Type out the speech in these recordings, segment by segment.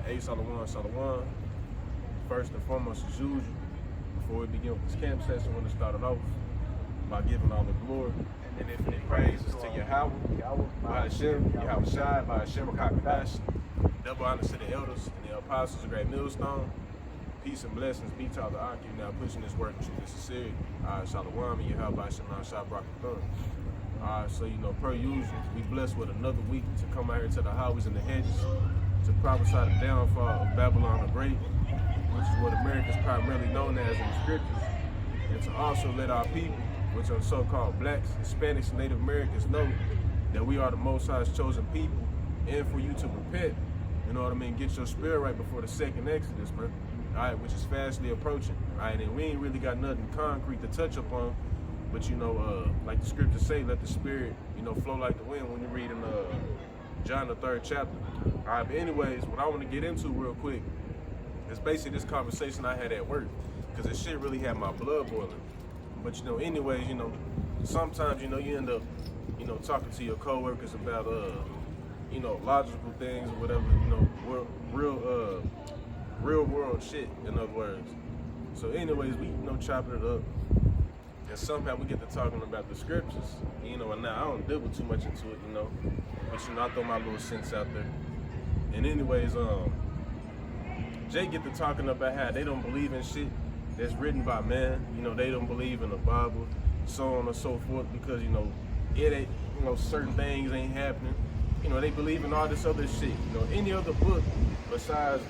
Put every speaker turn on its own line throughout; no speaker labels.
Hey, Shalom. First and foremost, as usual, before we begin with this camp session, we're going to start it off by giving all the glory and infinite praises to Yahweh, bahasham, yahawashi, bahasham, double honor to the elders and the apostles of Great Millstone. Peace and blessings be to all the Aki now pushing this work with the sincerity. Shalom and Yahweh, Shah, Brakatun. So, per usual, we blessed with another week to come out here to the highways and the hedges to prophesy the downfall of Babylon the Great, which is what America is primarily known as in the scriptures, and to also let our people, which are so-called blacks, Hispanics, and Native Americans, know that we are the Most High's chosen people, and for you to repent, get your spirit right before the second Exodus, man, which is fastly approaching, and we ain't really got nothing concrete to touch upon, but like the scriptures say, let the spirit, flow like the wind when you read in John the 3rd chapter. But anyways, what I want to get into real quick is basically this conversation I had at work, because this shit really had my blood boiling. But anyways, sometimes you end up talking to your coworkers about logical things or whatever, real world shit, in other words. So anyways, we chopping it up, and somehow we get to talking about the scriptures, and now I don't dibble too much into it, but I throw my little sense out there. And anyways, Jay get to talking about how they don't believe in shit that's written by man, they don't believe in the Bible, so on and so forth, because it ain't, certain things ain't happening. They believe in all this other shit, any other book besides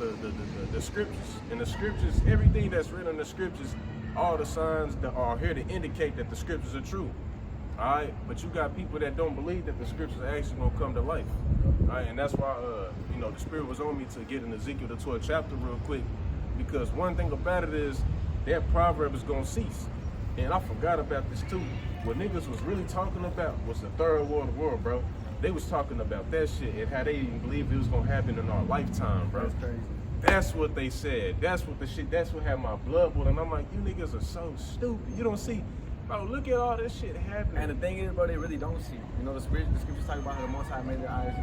the scriptures. And the scriptures, everything that's written in the scriptures, all the signs that are here to indicate that the scriptures are true. Alright, but you got people that don't believe that the scriptures are actually gonna come to life. Alright, and that's why the spirit was on me to get in Ezekiel the 12th chapter real quick, because one thing about it is that proverb is gonna cease. And I forgot about this too. What niggas was really talking about was the third world, bro. They was talking about that shit and how they didn't believe it was gonna happen in our lifetime, bro.
That's crazy.
That's what they said. That's what had my blood boiling. I'm like, you niggas are so stupid. You don't see, bro, look at all this shit happening.
And the thing is, bro, they really don't see. The scriptures talk about how the Most High made their eyes,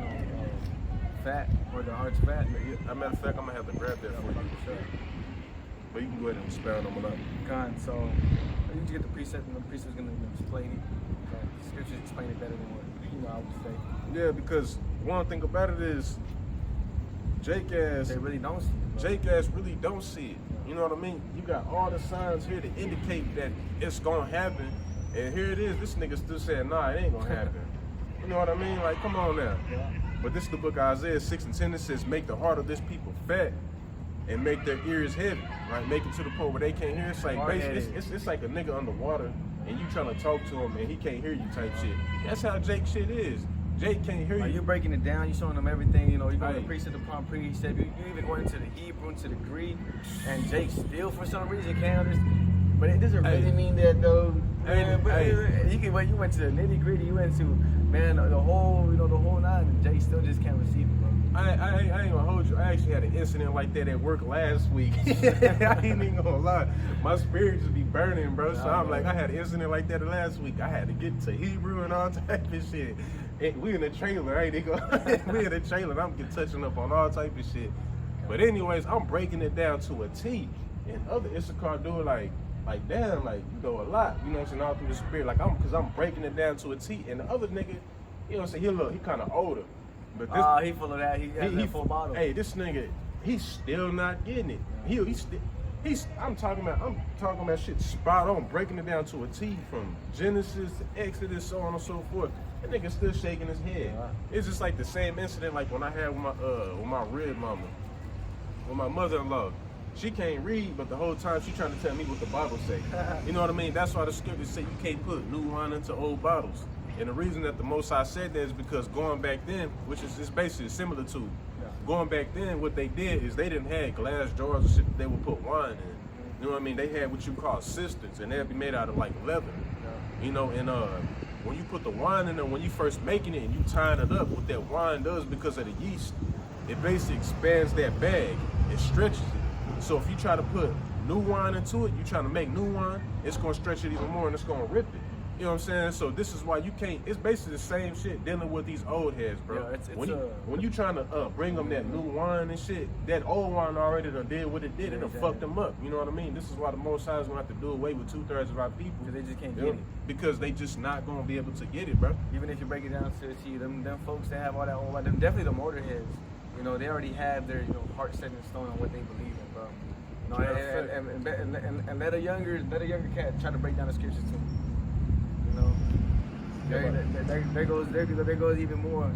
fat, or their hearts fat.
As a matter of fact, I'm gonna have to grab that for you.
Sure.
But you can go ahead and expound on it.
God, so you need to get the precept, and the precept's gonna explain it. The scriptures explain it better than what I would say.
Yeah, because one thing about it is, Jake ass,
they really don't see it.
Jake ass really don't see it. You know what I mean? You got all the signs here to indicate that it's gonna happen, and here it is. This nigga still saying, nah, it ain't gonna happen. You know what I mean? Like, come on now.
Yeah.
But this is the book of Isaiah 6:10. It says, make the heart of this people fat and make their ears heavy, right? Make it to the point where they can't hear. It's like basically, it's like a nigga underwater and you trying to talk to him and he can't hear you type shit. That's how Jake shit is. Jake can't hear you.
You're breaking it down. You're showing them everything. You're going to precept upon precept. You even going into the Hebrew, into the Greek, and Jake still for some reason can't understand. But it doesn't really mean that though. When you went to the nitty gritty, you went to the whole nine, and Jake still just can't receive it, bro.
I ain't gonna hold you. I actually had an incident like that at work last week. I ain't even gonna lie. My spirit just be burning, bro. So I'm like, I had an incident like that last week. I had to get to Hebrew and all type of shit. We in the trailer, right? We in the trailer, and I'm touching up on all type of shit. But anyways, I'm breaking it down to a T. And other Issachar do it like damn, like, a lot. You know what I'm saying? All through the spirit. Because I'm breaking it down to a T. And the other nigga, you know what I'm saying? He kind of older. But this,
he full of that. He has that full bottle.
Hey, this nigga, he's still not getting it. I'm talking about shit spot on, breaking it down to a T from Genesis to Exodus, so on and so forth. That nigga still shaking his head. It's just like the same incident like when I had with my red mama, with my mother-in-law. She can't read, but the whole time she trying to tell me what the Bible say. You know what I mean? That's why the scriptures say you can't put new wine into old bottles. And the reason that the Most High said that is because going back then, which is basically similar to, going back then, what they did is they didn't have glass jars and shit that they would put wine in. You know what I mean? They had what you call cisterns, and they'd be made out of like leather. And when you put the wine in there, when you first making it and you tying it up, what that wine does because of the yeast, it basically expands that bag, it stretches it. So if you try to put new wine into it, you trying to make new wine, it's gonna stretch it even more and it's gonna rip it. You know what I'm saying? So this is why you can't. It's basically the same shit dealing with these old heads, bro.
Yeah, it's
when you trying to bring them that new wine and shit, that old wine already done did what it did. It done fucked them up. You know what I mean? This is why the Most High is gonna have to do away with 2/3 of our people.
Because they just can't get it.
Because they just not gonna be able to get it, bro.
Even if you break it down to the T, them folks that have all that old wine, them definitely the older heads. You know, they already have their heart set in stone on what they believe in, bro. You know, and let a younger cat try to break down the scriptures too. You know, there goes even more.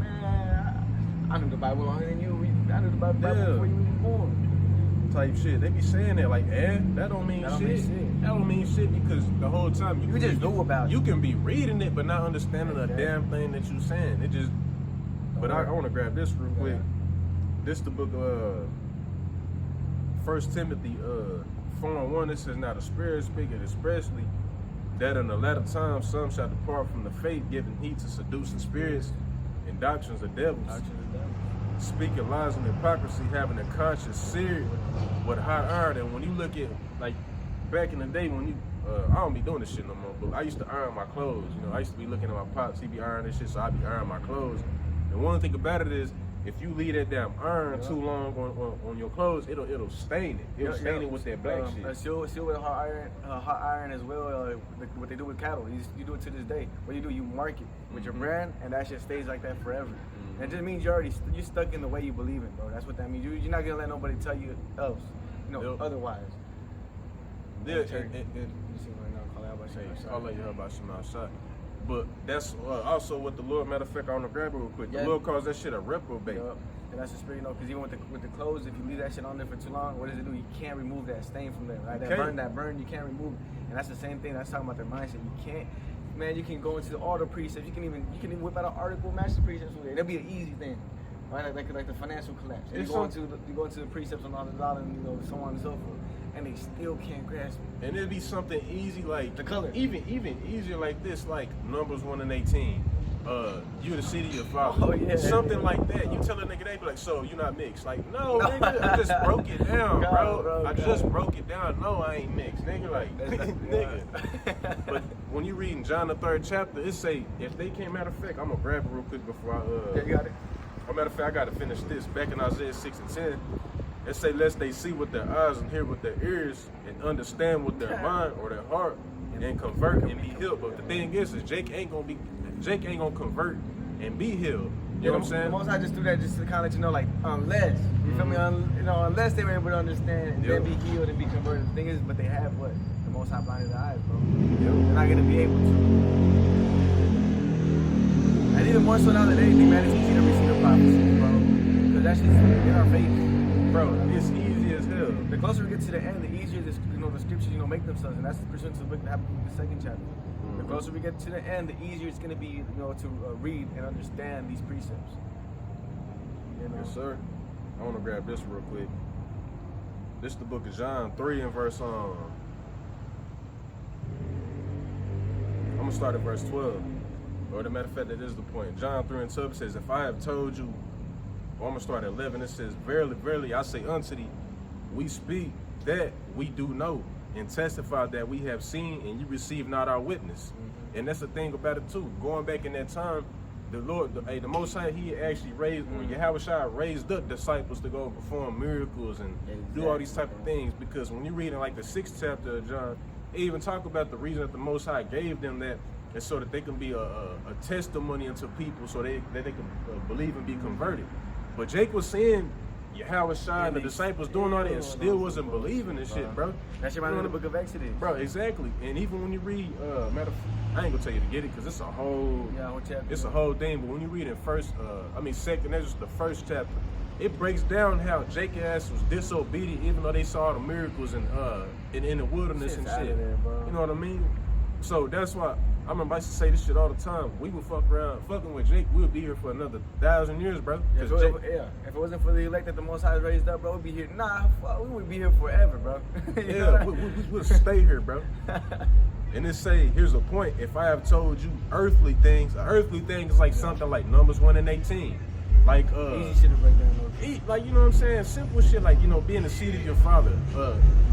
Man, I knew the Bible longer than you. I knew the Bible before you even born.
Type shit. They be saying that like, that don't mean shit. That don't mean shit because the whole time
you just know about it.
You can be reading it but not understanding a damn thing that you saying. It just. But I want to grab this real quick. This the book of 1 Timothy 4:1. It says, "Now the Spirit speaketh expressly that in the latter time some shall depart from the faith, giving heed to seducing spirits and doctrines of devils, speaking lies and hypocrisy, having a conscience seared with hot iron." And when you look at, like, back in the day when you, I don't be doing this shit no more, but I used to iron my clothes. You know, I used to be looking at my pops, he be ironing this shit, so I be ironing my clothes. And one thing about it is, if you leave that damn iron too long on your clothes, it'll stain it. It'll stain it with that black shit.
Still with hot iron as well. What they do with cattle, you do it to this day. What you do, you mark it with your brand, and that shit stays like that forever. And it just means you're stuck in the way you believe in, bro. That's what that means. You're not gonna let nobody tell you else, otherwise.
Yeah,
you see right now,
I'll let you know about some outside. But that's also what the Lord, matter of fact, I want to grab it real quick. The Lord calls that shit a reprobate.
Yep. And that's the spirit, because even with the clothes, if you leave that shit on there for too long, what does it do? You can't remove that stain from there, right? That burn, you can't remove it. And that's the same thing. That's talking about their mindset. You can't, man. You can go into all the precepts. You can even whip out an article, match the precepts with it. That'll be an easy thing, right? Like the financial collapse. You go into the precepts on all the dollar, and so on and so forth. And they still can't grasp it. And
it'd be something easy like
the color.
Even easier like this, like Numbers 1:18. You the seed of your father.
Oh, yeah,
something like that. You tell a nigga, they be like, so you not mixed. Like, no, nigga, I just broke it down, bro. I just broke it down. No, I ain't mixed. Nigga, like, nigga. But when you read in John the 3rd chapter, it say, if they came, matter of fact, I'm gonna grab it real quick before I
you got it.
Matter of fact, I gotta finish this. Back in Isaiah 6:10. It say, lest they see with their eyes and hear with their ears and understand with their mind or their heart and convert and be healed. But the thing is Jake ain't gonna convert and be healed. You know what I'm saying?
The Most High just do that just to kind of let you know, like, unless, you feel me? Unless they were able to understand and then be healed and be converted. The thing is, but they have what? The Most High blinded their eyes, bro. They're not gonna be able to. And even more so now than anything, man, it's easy to receive the prophecies, bro. Because that's just in our faith.
Bro, it's easy as hell.
The closer we get to the end, the easier the scriptures make themselves, and that's the pursuit to the book that happens in the 2nd chapter. The closer we get to the end, the easier it's going to be, to read and understand these precepts.
Yes, sir. I want to grab this real quick. This is the book of John 3 and verse I'm gonna start at verse 12. Or the matter of fact, that is the point. John 3 and 12 says, if I have told you. I'm going to start at 11. It says, verily, verily, I say unto thee, we speak that we do know, and testify that we have seen, and you receive not our witness. And that's the thing about it too. Going back in that time, the Lord, the Most High, He actually raised, when yahawashi raised up disciples to go perform miracles and do all these type of things. Because when you read in like the 6th chapter of John, they even talk about the reason that the Most High gave them that is so that they can be a testimony unto people, so that they can believe and be converted. But Jake was saying yahawashi and the disciples doing all that and still wasn't believing this shit, bro.
That shit right in the book of Exodus.
Bro, exactly. And even when you read, I ain't gonna tell you to get it because it's a whole thing. But when you read in second, that's just the 1st chapter. It breaks down how Jake ass was disobedient even though they saw the miracles in the wilderness and shit. You know what I mean? So that's why I remember I used to say this shit all the time. We would fuck around, fucking with Jake, we'll be here for another 1,000 years, bro.
If it wasn't for the elect that the Most High raised up, bro, we'd be here. We would be here forever, bro.
We'll stay here, bro. And it say, here's the point. If I have told you earthly things, an earthly thing is like something like Numbers 1:18. Like
easy shit to break down.
like, you know what I'm saying? Simple shit like, you know, being the seed of your father.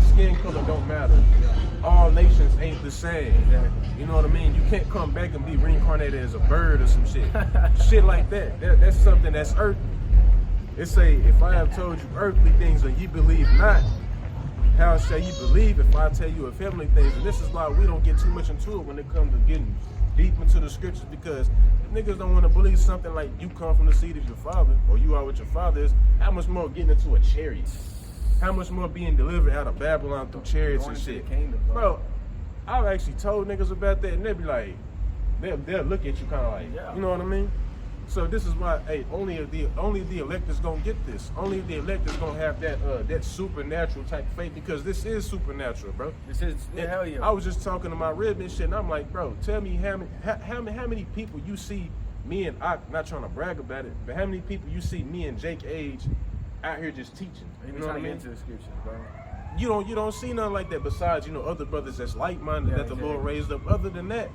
Skin color don't matter. All nations ain't the same.
Exactly.
You know what I mean? You can't come back and be reincarnated as a bird or some shit. Shit like that. That's something that's earthly. It say, if I have told you earthly things and you believe not, how shall you believe if I tell you of heavenly things? And this is why we don't get too much into it when it comes to getting deep into the scriptures, because niggas don't want to believe something like you come from the seed of your father, or you are what your father is. How much more getting into a chariot? How much more being delivered out of Babylon through chariots and shit?
Kingdom,
bro, I've actually told niggas about that, and they'll be like, they'll look at you kind of like, you know what I mean? So this is why, hey, only the elect is gonna get this. Only the elect is gonna have that supernatural type of faith, because this is supernatural, bro.
This is hell yeah.
I was just talking to my rib and shit, and I'm like, bro, tell me how many people you see me and not trying to brag about it, but how many people you see me and Jake age out here just teaching? You know what I mean?
Into the scriptures, bro.
You don't see nothing like that besides, you know, other brothers that's like-minded that the Lord raised up. Other than that,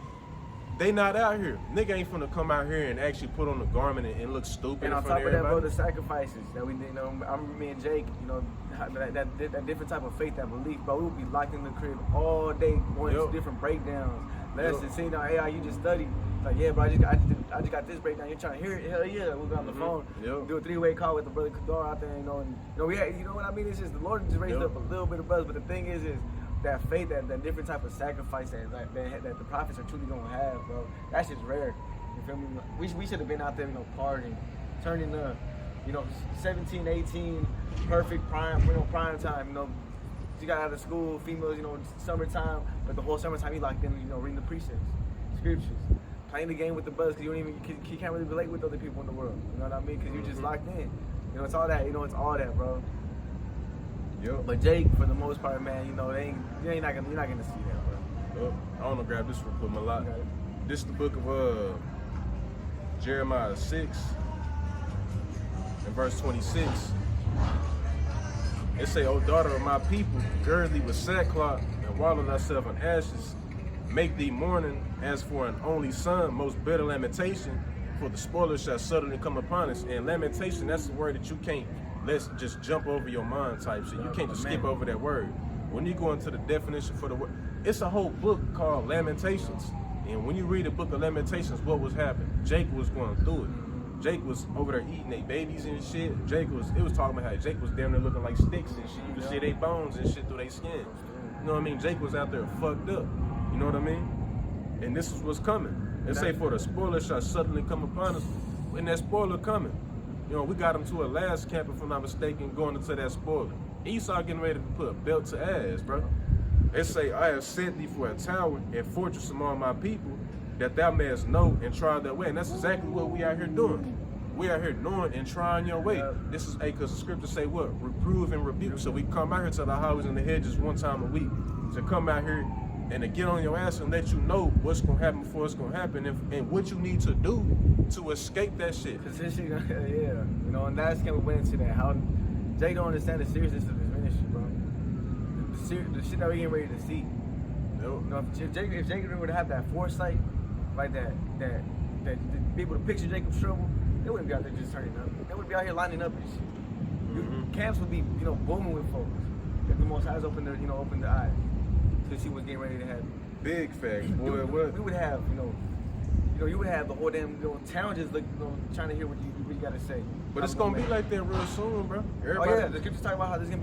they not out here. Nigga ain't finna come out here and actually put on the garment and look stupid.
And on
in front
top
of
of that, bro,
everybody.
the sacrifices that we did, you know, I remember me and Jake, you know, that different type of faith, that belief, bro. We would be locked in the crib all day going to different breakdowns. Lessons, seeing how AI you just study. Like, yeah, bro, I just got this breakdown. You're trying to hear it? Hell yeah. We'll go on the phone, do a 3-way call with the brother Kadar out there, you know, and you know, we had, you know what I mean? It's just the Lord just raised up a little bit of buzz, but the thing is that faith, that different type of sacrifice that the prophets are truly gonna have, bro. That's just rare. You feel me? We should have been out there, you know, partying, turning up, you know, 17, 18, perfect prime time, you know. You got out of school, females, you know, summertime, but the whole summertime you locked in, you know, reading the precepts, scriptures, playing the game with the buzz, because you can't really relate with other people in the world. You know what I mean? Because you're just locked in. You know, it's all that. You know, it's all that, bro. But Jake, for the most part, man, you know, you're not gonna see that, bro.
I want to grab this real quick, my lot. This is the book of Jeremiah 6 and verse 26. It say, O daughter of my people, gird thee with sackcloth and wallow thyself in ashes. Make thee mourning as for an only son, most bitter lamentation, for the spoiler shall suddenly come upon us. And lamentation, that's the word that you can't let's just jump over your mind type shit. You can't just skip over that word. When you go into the definition for the word, it's a whole book called Lamentations. And when you read the book of Lamentations, what was happening? Jake was going through it. Jake was over there eating their babies and shit. It was talking about how Jake was damn near looking like sticks and shit. You could see their bones and shit through their skin. You know what I mean? Jake was out there fucked up. You know what I mean? And this is what's coming. They say, for the spoiler shall suddenly come upon us. And that spoiler coming. You know, we got him to a last camp, if I'm not mistaken, going into that spoiler. Esau getting ready to put a belt to ass, bro. They say, I have sent thee for a tower and fortress among my people, that thou mayest know and try their way. And that's exactly what we out here doing. We out here knowing and trying your way. This is, because the scriptures say what? Reprove and rebuke. So we come out here to the highways and the hedges one time a week to come out here and to get on your ass and let you know what's going to happen before it's going to happen, and what you need to do to escape that shit.
Cause this shit, you know, and that's when we went into that. How Jake don't understand the seriousness of his ministry, bro. The shit that we getting ready to see. You know, if Jake would have had that foresight, like that be able to picture Jacob's trouble, they wouldn't be out there just turning up. They would be out here lining up and shit. Camps would be, you know, booming with folks if the Most High's open the eyes to see what's getting ready to happen.
Big facts, boy.
We would have, you would have the whole damn town just trying to hear what you got to say.
But it's gonna be like that real soon, bro.
Everybody, the scriptures talk about how there's gonna be